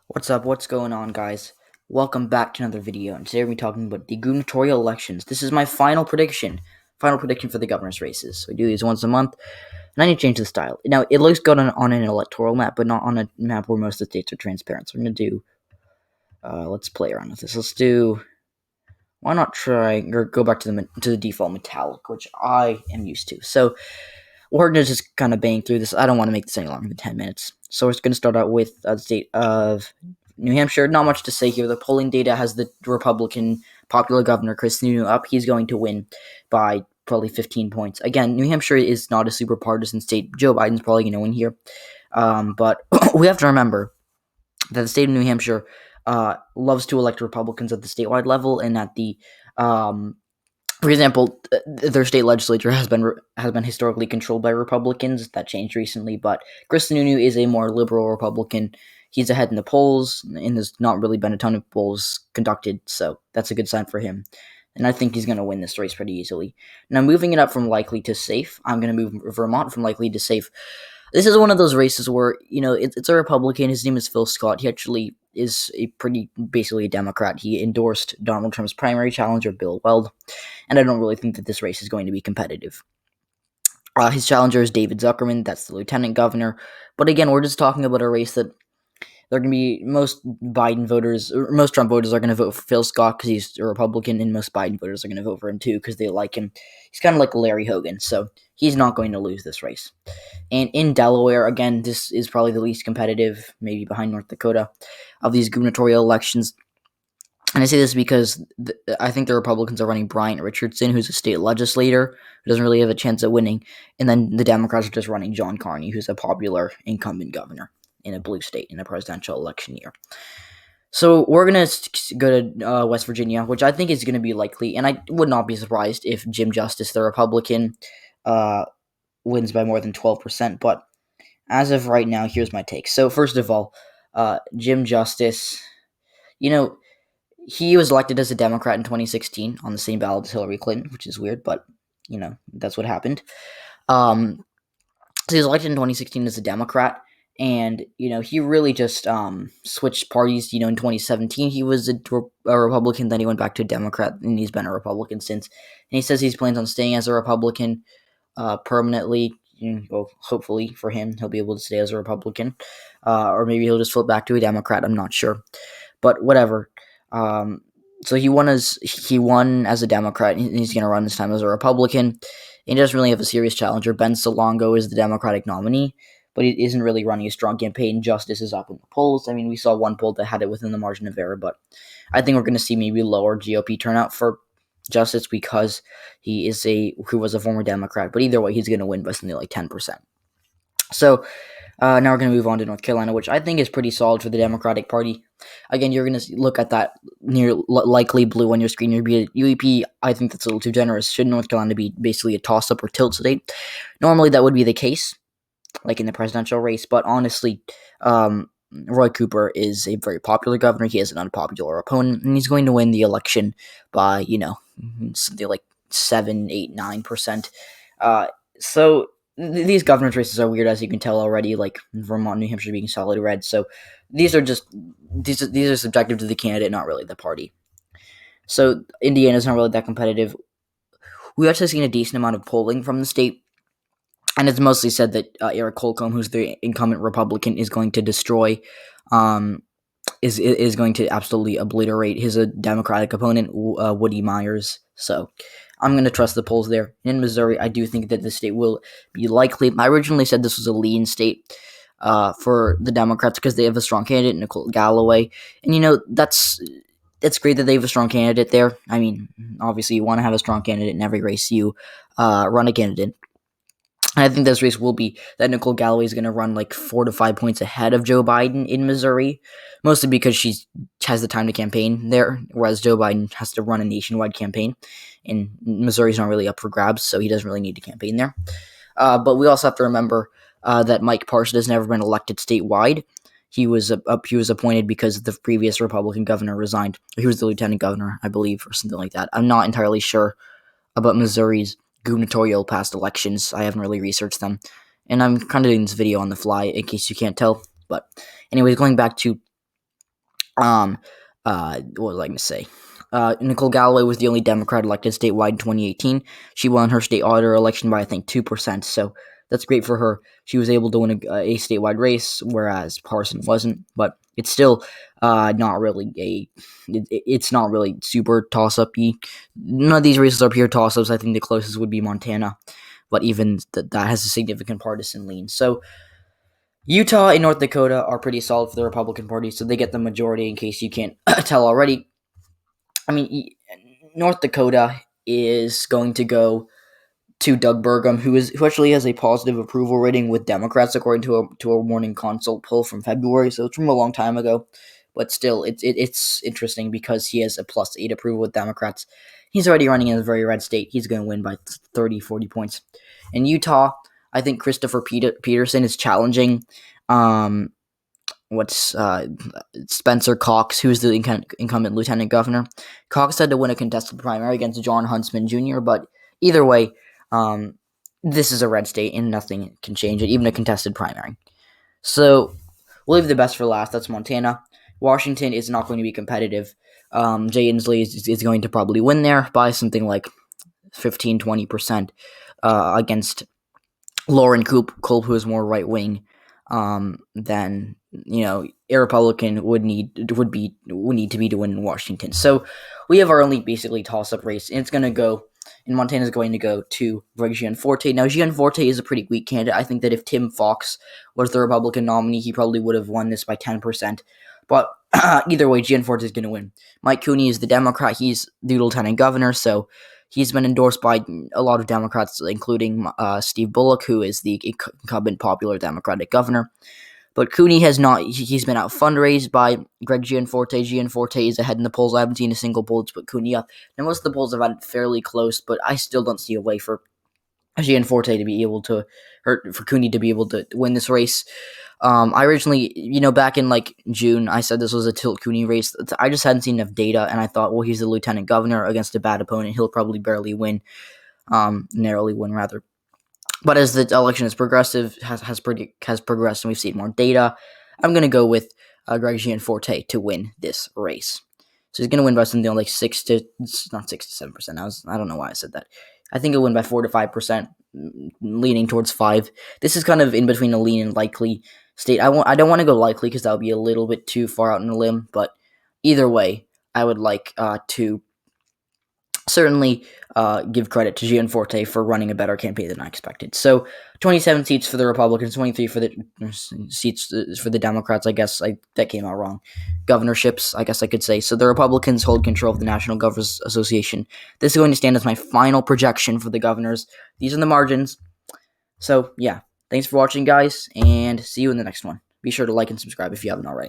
What's up? What's going on, guys? Welcome back to another video, and today we're talking about the gubernatorial elections. This is my final prediction for the governor's races. We do these once a month, and I need to change the style. Now, it looks good on an electoral map, but not on a map where most of the states are transparent. So we're going to do, let's play around with this. Why not try, or go back to the default metallic, which I am used to. So we're going to just kind of bang through this. I don't want to make this any longer than 10 minutes. So we're going to start out with the state of New Hampshire. Not much to say here. The polling data has the Republican popular governor, Kirsten, up. He's going to win by probably 15 points. Again, New Hampshire is not a super partisan state. Joe Biden's probably going to win here. But we have to remember that the state of New Hampshire loves to elect Republicans at the statewide level, and at the for example, their state legislature has been historically controlled by Republicans. That changed recently, but Kirsten is a more liberal Republican. He's ahead in the polls, and there's not really been a ton of polls conducted, so that's a good sign for him. And I think he's going to win this race pretty easily. Now, moving it up from likely to safe, I'm going to move Vermont from likely to safe. This is one of those races where, it's a Republican. His name is Phil Scott. He actually is basically a Democrat. He endorsed Donald Trump's primary challenger, Bill Weld, and I don't really think that this race is going to be competitive. His challenger is David Zuckerman. That's the lieutenant governor. But again, we're just talking about a race that they're going to be most Trump voters are going to vote for Phil Scott because he's a Republican, and most Biden voters are going to vote for him too because they like him. He's kind of like Larry Hogan, so he's not going to lose this race. And in Delaware, again, this is probably the least competitive, maybe behind North Dakota, of these gubernatorial elections. And I say this because I think the Republicans are running Bryant Richardson, who's a state legislator, who doesn't really have a chance at winning. And then the Democrats are just running John Carney, who's a popular incumbent governor in a blue state in a presidential election year. So we're going to go to West Virginia, which I think is going to be likely. And I would not be surprised if Jim Justice, the Republican, wins by more than 12%. But as of right now, here's my take. So first of all, Jim Justice, he was elected as a Democrat in 2016 on the same ballot as Hillary Clinton, which is weird, but, that's what happened. So he was elected in 2016 as a Democrat, and, he really just switched parties. In 2017, he was a Republican, then he went back to a Democrat, and he's been a Republican since. And he says he plans on staying as a Republican permanently. Well, hopefully for him, he'll be able to stay as a Republican, or maybe he'll just flip back to a Democrat. I'm not sure, but whatever. So he won as a Democrat, and he's going to run this time as a Republican. He doesn't really have a serious challenger. Ben Salongo is the Democratic nominee, but he isn't really running a strong campaign. Justice is up in the polls. I mean, we saw one poll that had it within the margin of error, but I think we're going to see maybe lower GOP turnout for Justice because he was a former Democrat. But either way, he's going to win by something like 10%. So now we're going to move on to North Carolina, which I think is pretty solid for the Democratic Party. Again, you're going to look at that near likely blue on your screen. You'd be at UEP. I think that's a little too generous. Should North Carolina be basically a toss-up or tilt state? Normally, that would be the case, like in the presidential race. But honestly, Roy Cooper is a very popular governor. He has an unpopular opponent, and he's going to win the election by, something like 7, 8, 9%. So these governor's races are weird, as you can tell already, like Vermont, New Hampshire being solid red. So these are subjective to the candidate, not really the party. So Indiana's not really that competitive. We've actually seen a decent amount of polling from the state, and it's mostly said that Eric Holcomb, who's the incumbent Republican, is going to destroy, is going to absolutely obliterate his Democratic opponent, Woody Myers. So I'm going to trust the polls there. In Missouri, I do think that the state will be likely. I originally said this was a lean state for the Democrats because they have a strong candidate, Nicole Galloway. And, it's great that they have a strong candidate there. I mean, obviously, you want to have a strong candidate in every race you run a candidate. And I think this race will be that Nicole Galloway is going to run like 4 to 5 points ahead of Joe Biden in Missouri, mostly because she has the time to campaign there, whereas Joe Biden has to run a nationwide campaign, and Missouri's not really up for grabs, so he doesn't really need to campaign there. But we also have to remember that Mike Parson has never been elected statewide. He was appointed because the previous Republican governor resigned. He was the lieutenant governor, I believe, or something like that. I'm not entirely sure about Missouri's gubernatorial past elections. I haven't really researched them, and I'm kind of doing this video on the fly in case you can't tell. But anyways, going back to What was I going to say? Nicole Galloway was the only Democrat elected statewide in 2018. She won her state auditor election by, I think, 2%. So that's great for her. She was able to win a statewide race, whereas Parson wasn't. But it's still not really it's not really super toss-up-y. None of these races are pure toss-ups. I think the closest would be Montana. But even that has a significant partisan lean. So Utah and North Dakota are pretty solid for the Republican Party, so they get the majority in case you can't tell already. I mean, North Dakota is going to go to Doug Burgum, who actually has a positive approval rating with Democrats, according to a Morning Consult poll from February, so it's from a long time ago. But still, it's interesting because he has a +8 approval with Democrats. He's already running in a very red state. He's going to win by 30, 40 points. In Utah, I think Christopher Peterson is challenging Spencer Cox, who's the incumbent lieutenant governor. Cox had to win a contested primary against John Huntsman Jr., but either way, this is a red state and nothing can change it, even a contested primary. So we'll leave the best for last. That's Montana. Washington is not going to be competitive. Jay Inslee is going to probably win there by something like 15-20% against Lauren Culp, who is more right wing than a Republican would need to be to win in Washington. So we have our only basically toss-up race, and it's going to go. And Montana is going to go to Greg Gianforte. Now, Gianforte is a pretty weak candidate. I think that if Tim Fox was the Republican nominee, he probably would have won this by 10%. But either way, Gianforte is going to win. Mike Cooney is the Democrat. He's the lieutenant governor, so he's been endorsed by a lot of Democrats, including Steve Bullock, who is the incumbent popular Democratic governor. But Cooney has not. He's been out fundraised by Greg Gianforte. Gianforte is ahead in the polls. I haven't seen a single poll to put Cooney up. Now, most of the polls have had it fairly close, but I still don't see a way for Gianforte to be able to, or for Cooney to be able to win this race. I originally, back in June, I said this was a Tilt Cooney race. I just hadn't seen enough data, and I thought, well, he's the lieutenant governor against a bad opponent. He'll probably narrowly win, rather. But as the election is progressive, has progressed, and we've seen more data, I'm going to go with Greg Gianforte to win this race. So he's going to win by something like not 6 to 7%. I don't know why I said that. I think he'll win by 4 to 5%, leaning towards 5. This is kind of in between a lean and likely state. I don't want to go likely because that would be a little bit too far out on a limb. But either way, I would like to certainly give credit to Gianforte for running a better campaign than I expected. So 27 seats for the Republicans, 23 for the seats for the Democrats. I guess that came out wrong. Governorships, I guess I could say. So the Republicans hold control of the National Governors Association. This is going to stand as my final projection for the governors. These are the margins. So yeah, thanks for watching, guys, and see you in the next one. Be sure to like and subscribe if you haven't already.